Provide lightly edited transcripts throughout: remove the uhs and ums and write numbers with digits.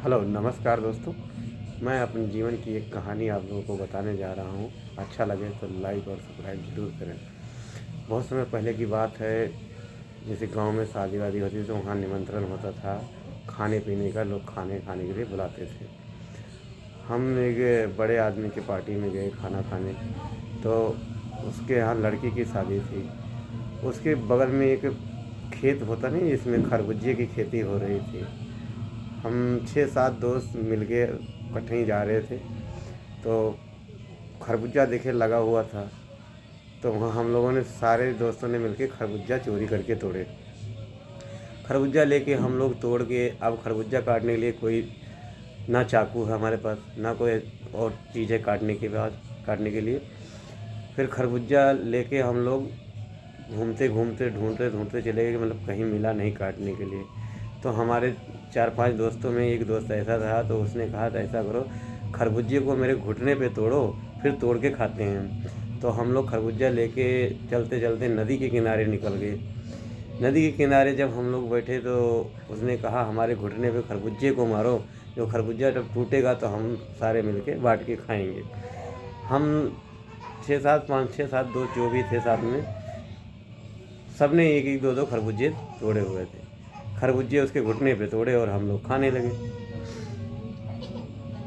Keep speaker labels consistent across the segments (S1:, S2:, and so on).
S1: Hello नमस्कार दोस्तों। मैं अपने जीवन की एक कहानी आप लोगों को बताने जा रहा हूँ। अच्छा लगे तो लाइक और सब्सक्राइब ज़रूर करें। बहुत समय पहले की बात है, जैसे गांव में शादी वादी होती थी तो वहाँ निमंत्रण होता था खाने पीने का। लोग खाने खाने के लिए बुलाते थे। हम एक बड़े आदमी के पार्टी में गए खाना खाने, तो उसके यहाँ लड़की की शादी थी। उसके बगल में एक खेत होता नहीं, जिसमें खरबूजे की खेती हो रही थी। हम 6-7 दोस्त मिलके इकट्ठे ही जा रहे थे, तो खरबूजा देखे लगा हुआ था। तो वहाँ हम लोगों ने सारे दोस्तों ने मिलके खरबूजा चोरी करके तोड़े। खरबूजा लेके हम लोग तोड़ के, अब खरबूजा काटने के लिए कोई ना चाकू है हमारे पास, ना कोई और चीज़ है काटने के लिए। फिर खरबूजा लेके हम लोग घूमते घूमते ढूंढते ढूंढते चले गए, मतलब कहीं मिला नहीं काटने के लिए। तो हमारे 4-5 दोस्तों में एक दोस्त ऐसा था, तो उसने कहा था ऐसा करो, खरबूजे को मेरे घुटने पे तोड़ो, फिर तोड़ के खाते हैं। तो हम लोग खरबूजा लेके चलते चलते नदी के किनारे निकल गए। नदी के किनारे जब हम लोग बैठे तो उसने कहा हमारे घुटने पे खरबूजे को मारो, जो खरबूजा जब टूटेगा तो हम सारे मिलके बांट के खाएंगे। हम 6-7 5-6-7 दोस्त जो भी थे साथ में, सब ने एक एक दो दो खरबूजे तोड़े हुए थे। खरबूजे उसके घुटने पे तोड़े और हम लोग खाने लगे।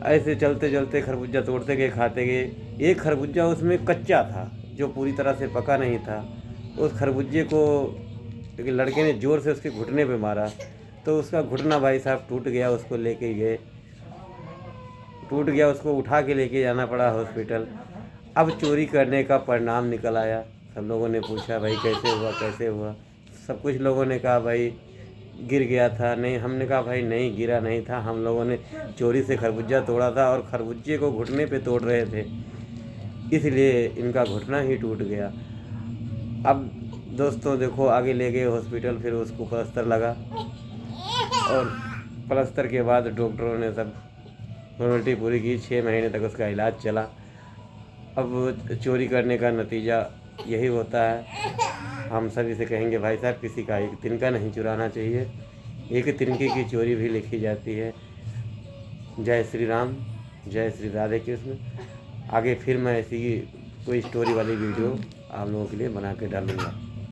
S1: ऐसे चलते चलते खरबूजा तोड़ते गए, खाते गए। एक खरबूजा उसमें कच्चा था, जो पूरी तरह से पका नहीं था। उस खरबूजे को एक लड़के ने ज़ोर से उसके घुटने पे मारा, तो उसका घुटना भाई साहब टूट गया। उसको लेके गए, टूट गया, उसको उठा के लेके जाना पड़ा हॉस्पिटल। अब चोरी करने का परिणाम निकल आया। सब लोगों ने पूछा भाई कैसे हुआ कैसे हुआ। सब कुछ लोगों ने कहा भाई गिर गया था। नहीं, हमने कहा भाई नहीं, गिरा नहीं था, हम लोगों ने चोरी से खरबूजा तोड़ा था और खरबूजे को घुटने पे तोड़ रहे थे, इसलिए इनका घुटना ही टूट गया। अब दोस्तों देखो, आगे ले गए हॉस्पिटल, फिर उसको प्लास्टर लगा और प्लास्टर के बाद डॉक्टरों ने सब फॉर्मेलिटी पूरी की। 6 महीने तक उसका इलाज चला। अब चोरी करने का नतीजा यही होता है। हम सभी से कहेंगे भाई साहब, किसी का एक तिनका नहीं चुराना चाहिए। एक तिनके की चोरी भी लिखी जाती है। जय श्री राम, जय श्री राधे कृष्ण। आगे फिर मैं ऐसी कोई स्टोरी वाली वीडियो आप लोगों के लिए बना के डालूँगा।